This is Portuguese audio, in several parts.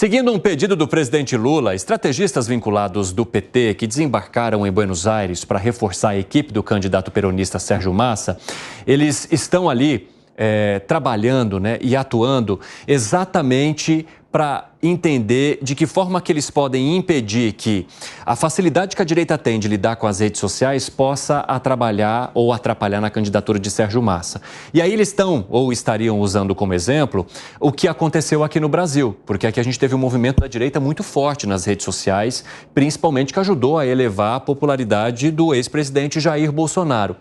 Seguindo um pedido do presidente Lula, estrategistas vinculados do PT que desembarcaram em Buenos Aires para reforçar a equipe do candidato peronista Sérgio Massa, eles estão ali trabalhando, e atuando exatamente para entender de que forma que eles podem impedir que a facilidade que a direita tem de lidar com as redes sociais possa atrapalhar na candidatura de Sérgio Massa. E aí eles estão ou estariam usando como exemplo o que aconteceu aqui no Brasil, porque aqui a gente teve um movimento da direita muito forte nas redes sociais, principalmente que ajudou a elevar a popularidade do ex-presidente Jair Bolsonaro.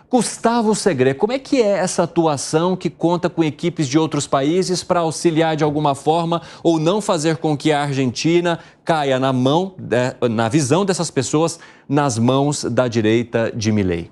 Gustavo Segré, como é que é essa atuação que conta com equipes de outros países para auxiliar de alguma forma ou não fazer com que a Argentina caia na visão dessas pessoas, nas mãos da direita de Milei?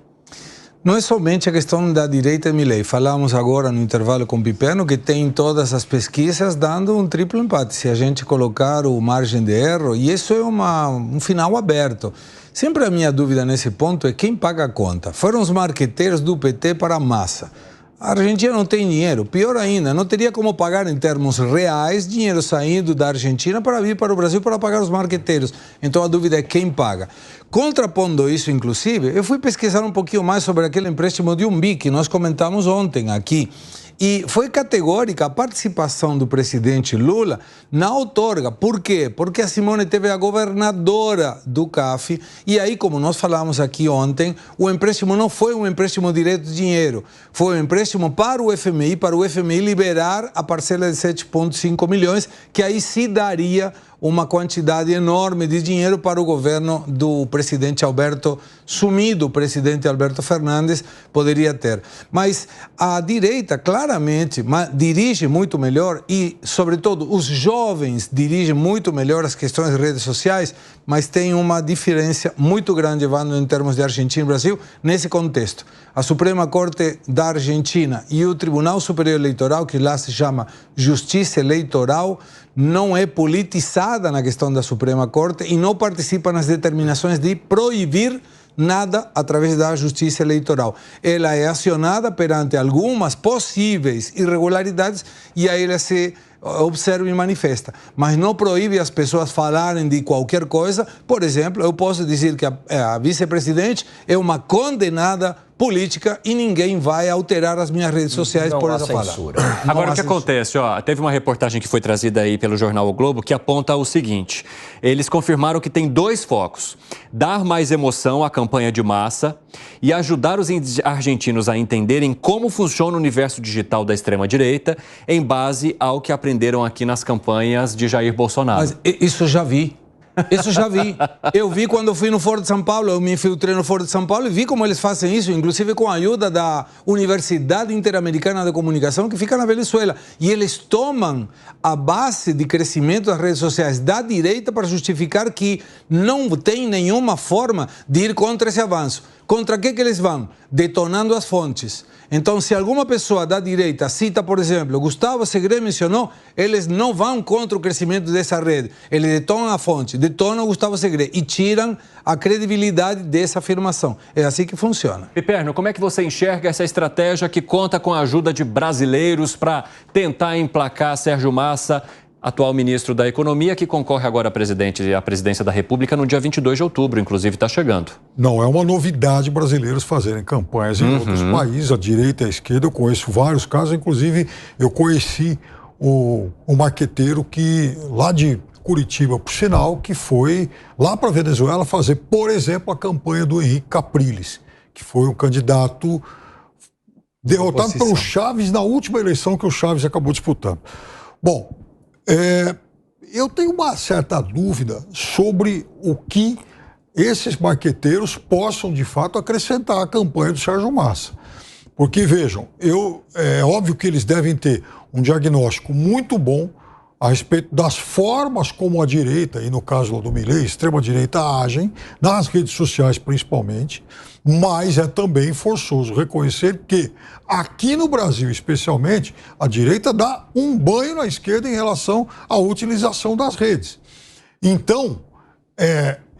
Não é somente a questão da direita de Milei. Falamos agora no intervalo com o Piperno que tem todas as pesquisas dando um triplo empate. Se a gente colocar o margem de erro, e isso é um final aberto. Sempre a minha dúvida nesse ponto é quem paga a conta. Foram os marqueteiros do PT para a Massa. A Argentina não tem dinheiro. Pior ainda, não teria como pagar em termos reais dinheiro saindo da Argentina para vir para o Brasil para pagar os marqueteiros. Então a dúvida é quem paga. Contrapondo isso, inclusive, eu fui pesquisar um pouquinho mais sobre aquele empréstimo de 1 bi que nós comentamos ontem aqui. E foi categórica a participação do presidente Lula na outorga. Por quê? Porque a Simone Tebet é a governadora do CAF e aí, como nós falamos aqui ontem, o empréstimo não foi um empréstimo direto de dinheiro, foi um empréstimo para o FMI liberar a parcela de 7,5 milhões, que aí se daria uma quantidade enorme de dinheiro para o governo do presidente sumido presidente Alberto Fernandes, poderia ter. Mas a direita claramente dirige muito melhor e, sobretudo, os jovens dirigem muito melhor as questões de redes sociais, mas tem uma diferença muito grande, Evandro, em termos de Argentina e Brasil, nesse contexto. A Suprema Corte da Argentina e o Tribunal Superior Eleitoral, que lá se chama Justiça Eleitoral, não é politizada na questão da Suprema Corte e não participa nas determinações de proibir nada através da Justiça Eleitoral. Ela é acionada perante algumas possíveis irregularidades e aí ela se observa e manifesta, mas não proíbe as pessoas falarem de qualquer coisa. Por exemplo, eu posso dizer que a vice-presidente é uma condenada política e ninguém vai alterar as minhas redes sociais por essa fala. Agora, o que acontece? Teve uma reportagem que foi trazida aí pelo jornal O Globo que aponta o seguinte: eles confirmaram que tem 2 focos: dar mais emoção à campanha de Massa e ajudar os argentinos a entenderem como funciona o universo digital da extrema-direita em base ao que aprenderam aqui nas campanhas de Jair Bolsonaro. Mas isso eu já vi. Isso já vi. Eu vi quando eu fui no Foro de São Paulo, eu me infiltrei no Foro de São Paulo e vi como eles fazem isso, inclusive com a ajuda da Universidade Interamericana de Comunicação, que fica na Venezuela. E eles tomam a base de crescimento das redes sociais da direita para justificar que não tem nenhuma forma de ir contra esse avanço. Contra que eles vão? Detonando as fontes. Então, se alguma pessoa da direita cita, por exemplo, Gustavo Segré mencionou, eles não vão contra o crescimento dessa rede. Eles detonam a fonte, detonam Gustavo Segré e tiram a credibilidade dessa afirmação. É assim que funciona. Piperno, como é que você enxerga essa estratégia que conta com a ajuda de brasileiros para tentar emplacar Sérgio Massa, atual ministro da Economia, que concorre agora à presidência da República no dia 22 de outubro, inclusive está chegando? Não é uma novidade brasileiros fazerem campanhas em outros países, a direita e a esquerda. Eu conheço vários casos, inclusive eu conheci o marqueteiro que, lá de Curitiba, por sinal, que foi lá para a Venezuela fazer, por exemplo, a campanha do Henrique Capriles, que foi um candidato derrotado pelo Chaves na última eleição que o Chaves acabou disputando. Bom, eu tenho uma certa dúvida sobre o que esses marqueteiros possam, de fato, acrescentar à campanha do Sérgio Massa. Porque, vejam, é óbvio que eles devem ter um diagnóstico muito bom a respeito das formas como a direita, e no caso do Milei, extrema-direita, agem, nas redes sociais principalmente, mas é também forçoso reconhecer que, aqui no Brasil especialmente, a direita dá um banho na esquerda em relação à utilização das redes. Então,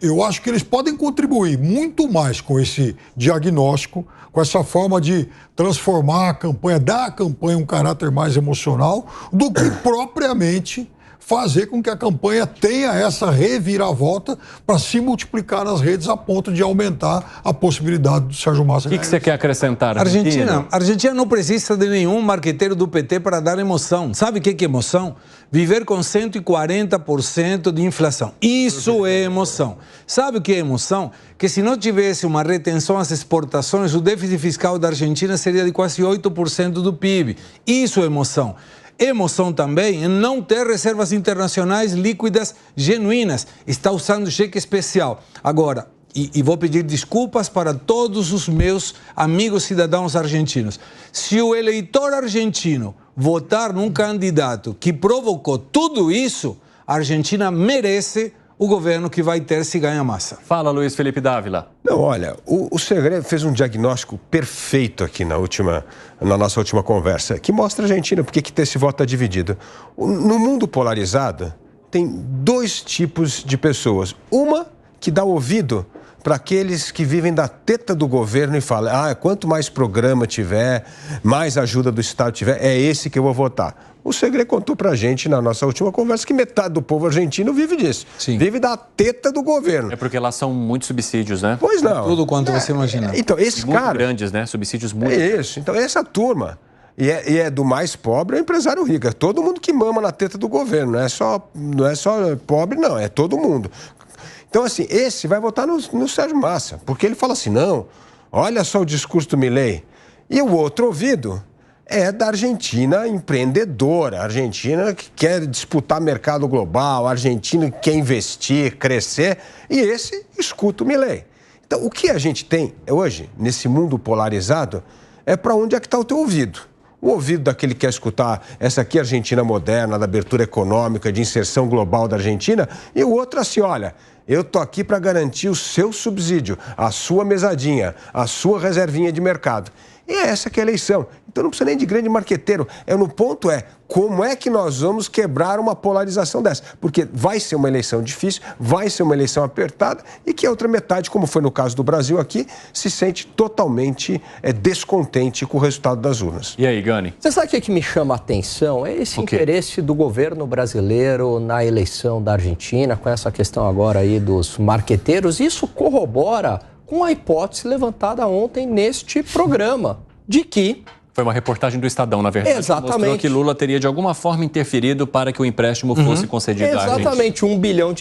eu acho que eles podem contribuir muito mais com esse diagnóstico, com essa forma de transformar a campanha, dar à campanha um caráter mais emocional, do que propriamente fazer com que a campanha tenha essa reviravolta para se multiplicar nas redes a ponto de aumentar a possibilidade do Sérgio Massa. O que você quer acrescentar, Argentina? Argentina não precisa de nenhum marqueteiro do PT para dar emoção. Sabe o que é emoção? Viver com 140% de inflação. Isso é emoção. Sabe o que é emoção? Que se não tivesse uma retenção às exportações, o déficit fiscal da Argentina seria de quase 8% do PIB. Isso é emoção. Emoção também em não ter reservas internacionais líquidas genuínas. Está usando cheque especial. Agora, e vou pedir desculpas para todos os meus amigos cidadãos argentinos. Se o eleitor argentino votar num candidato que provocou tudo isso, a Argentina merece o governo que vai ter se ganha Massa. Fala, Luiz Felipe Dávila. Não, olha, o Segredo fez um diagnóstico perfeito aqui na nossa última conversa, que mostra a Argentina porque que esse voto está dividido. No mundo polarizado, tem dois tipos de pessoas. Uma que dá ouvido para aqueles que vivem da teta do governo e falam, quanto mais programa tiver, mais ajuda do Estado tiver, é esse que eu vou votar. O Segredo contou para a gente, na nossa última conversa, que metade do povo argentino vive disso. Sim. Vive da teta do governo. É porque lá são muitos subsídios, né? Pois não. Tudo quanto você imaginar. Então, esses muito caras... grandes, né? Subsídios muito grandes. Isso. Então, essa turma... E é do mais pobre ao empresário rico. É todo mundo que mama na teta do governo. Não é só pobre, não. É todo mundo. Então, assim, esse vai votar no Sérgio Massa. Porque ele fala assim, não, olha só o discurso do Milei. E o outro ouvido é da Argentina empreendedora. A Argentina que quer disputar mercado global. A Argentina que quer investir, crescer. E esse escuta o Milei. Então, o que a gente tem hoje, nesse mundo polarizado, é para onde é que está o teu ouvido. O ouvido daquele que quer escutar essa aqui é a Argentina moderna, da abertura econômica, de inserção global da Argentina, e o outro assim, olha, eu tô aqui para garantir o seu subsídio, a sua mesadinha, a sua reservinha de mercado. E é essa que é a eleição. Então não precisa nem de grande marqueteiro. No ponto como é que nós vamos quebrar uma polarização dessa? Porque vai ser uma eleição difícil, vai ser uma eleição apertada e que a outra metade, como foi no caso do Brasil aqui, se sente totalmente descontente com o resultado das urnas. E aí, Gani? Você sabe o que me chama a atenção? É esse interesse do governo brasileiro na eleição da Argentina, com essa questão agora aí dos marqueteiros. Isso corrobora com a hipótese levantada ontem neste programa, de que... Foi uma reportagem do Estadão, na verdade, exatamente, que mostrou que Lula teria, de alguma forma, interferido para que o empréstimo fosse concedido à Argentina. Exatamente, $1 bilhão.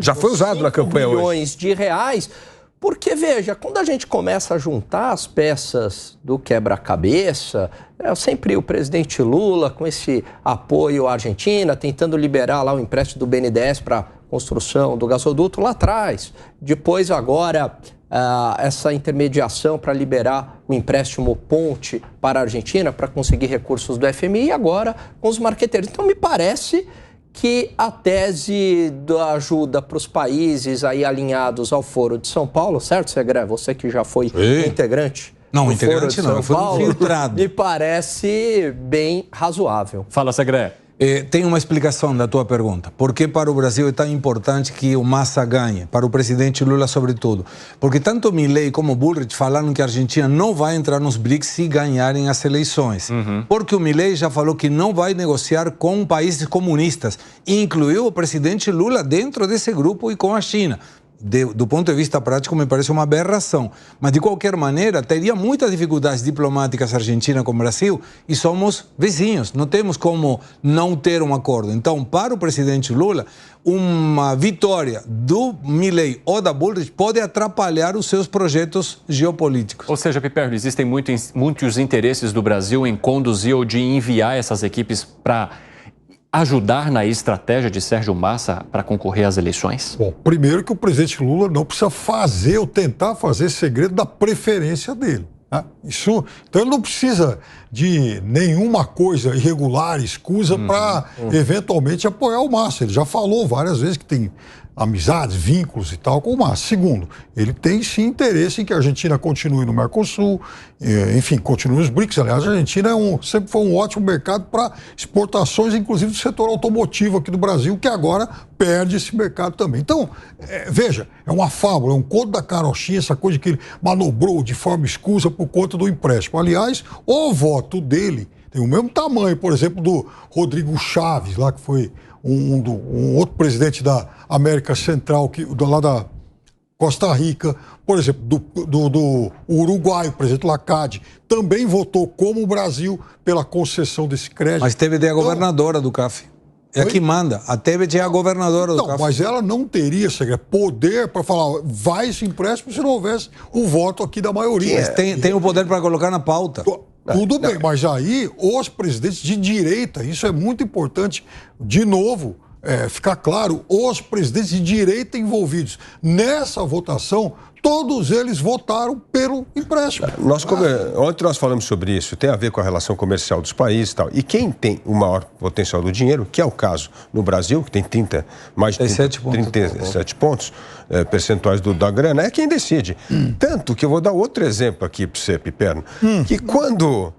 Já foi usado na campanha hoje. bilhões de reais, porque, veja, quando a gente começa a juntar as peças do quebra-cabeça, sempre o presidente Lula, com esse apoio à Argentina, tentando liberar lá o empréstimo do BNDES para a construção do gasoduto lá atrás, depois agora... essa intermediação para liberar o empréstimo ponte para a Argentina, para conseguir recursos do FMI, e agora com os marqueteiros. Então, me parece que a tese da ajuda para os países aí alinhados ao Foro de São Paulo, certo, Segre? Você que já foi integrante. Não, integrante não, eu fui infiltrado. Me parece bem razoável. Fala, Segre. Tem uma explicação da tua pergunta. Por que para o Brasil é tão importante que o Massa ganhe? Para o presidente Lula, sobretudo. Porque tanto Milei como Bullrich falaram que a Argentina não vai entrar nos BRICS se ganharem as eleições. Porque o Milei já falou que não vai negociar com países comunistas. E incluiu o presidente Lula dentro desse grupo e com a China. Do ponto de vista prático, me parece uma aberração. Mas, de qualquer maneira, teria muitas dificuldades diplomáticas a Argentina com o Brasil e somos vizinhos. Não temos como não ter um acordo. Então, para o presidente Lula, uma vitória do Milei ou da Bullrich pode atrapalhar os seus projetos geopolíticos. Ou seja, Piperno, existem muitos interesses do Brasil em conduzir ou de enviar essas equipes para ajudar na estratégia de Sérgio Massa para concorrer às eleições? Bom, primeiro que o presidente Lula não precisa fazer ou tentar fazer segredo da preferência dele. Né? Então ele não precisa de nenhuma coisa irregular, escusa para eventualmente apoiar o Massa. Ele já falou várias vezes que tem amizades, vínculos e tal com o Massa. Segundo, ele tem sim interesse em que a Argentina continue no Mercosul, enfim, continue nos BRICS. Aliás, a Argentina sempre foi um ótimo mercado para exportações, inclusive do setor automotivo aqui do Brasil, que agora perde esse mercado também. Então, veja, é uma fábula, é um conto da carochinha, essa coisa que ele manobrou de forma escusa por conta do empréstimo. Aliás, o voto dele tem o mesmo tamanho, por exemplo, do Rodrigo Chaves, lá que foi um outro presidente da América Central, lá da Costa Rica, por exemplo, do Uruguai, o presidente Lacade, também votou como o Brasil pela concessão desse crédito. Mas Tebet é a governadora do CAF. É que manda. A Tebet é a governadora do CAF. Mas ela não teria poder para falar, vai esse empréstimo se não houvesse o voto aqui da maioria. Mas tem o poder para colocar na pauta. Tudo bem, mas aí os presidentes de direita, isso é muito importante, de novo, ficar claro, os presidentes de direita envolvidos nessa votação, todos eles votaram pelo empréstimo. Ontem nós falamos sobre isso, tem a ver com a relação comercial dos países e tal. E quem tem o maior potencial do dinheiro, que é o caso no Brasil, que tem mais de 37 pontos percentuais da grana, é quem decide. Tanto que eu vou dar outro exemplo aqui para você, Piperno, que quando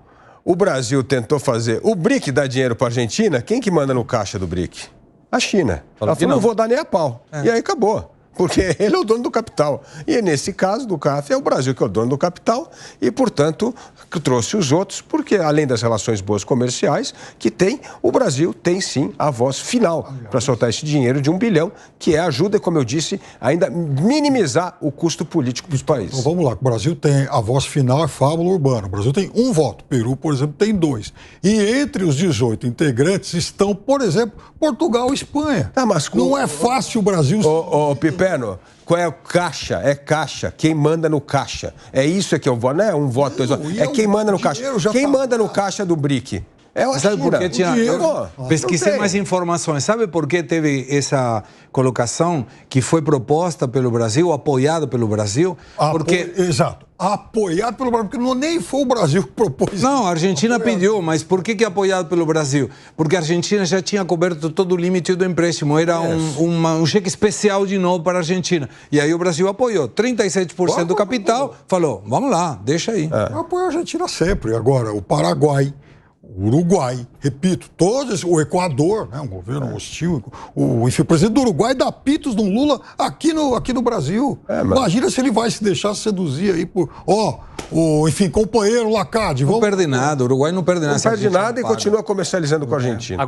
o Brasil tentou fazer o BRIC dar dinheiro para a Argentina, quem que manda no caixa do BRIC? A China. Ela falou, não vou dar nem a pau. E aí acabou. Porque ele é o dono do capital. E nesse caso do CAF é o Brasil que é o dono do capital e, portanto, trouxe os outros, porque além das relações boas comerciais que tem, o Brasil tem sim a voz final para soltar esse dinheiro de 1 bilhão, que ajuda, como eu disse, ainda minimizar o custo político dos países. Então vamos lá, o Brasil tem a voz final, é fábula urbana. O Brasil tem 1 voto, Peru, por exemplo, tem 2. E entre os 18 integrantes estão, por exemplo, Portugal e Espanha. Mas não é fácil o Brasil... Piperno, qual é o caixa? É caixa. Quem manda no caixa? É isso que eu voto. Não é um voto, 2 votos. É quem manda no caixa. Quem manda no caixa do BRIC? É a Sabe China. por que tinha... Pesquisei mais informações. Sabe por que teve essa colocação que foi proposta pelo Brasil, apoiada pelo Brasil? Exato. Apoiado pelo Brasil, porque nem foi o Brasil que propôs. Não, a Argentina pediu, mas por que apoiado pelo Brasil? Porque a Argentina já tinha coberto todo o limite do empréstimo. Era um cheque especial de novo para a Argentina. E aí o Brasil apoiou. 37% do capital, falou, vamos lá, deixa aí. Apoia a Argentina sempre. Agora, o Paraguai, o Uruguai, repito, todos, o Equador, né, um governo hostil, o presidente do Uruguai dá pitos no Lula aqui no Brasil. Imagina se ele vai se deixar seduzir aí por, companheiro Lacade. Não perde nada, o Uruguai não perde nada. Não perde nada e continua comercializando com a Argentina.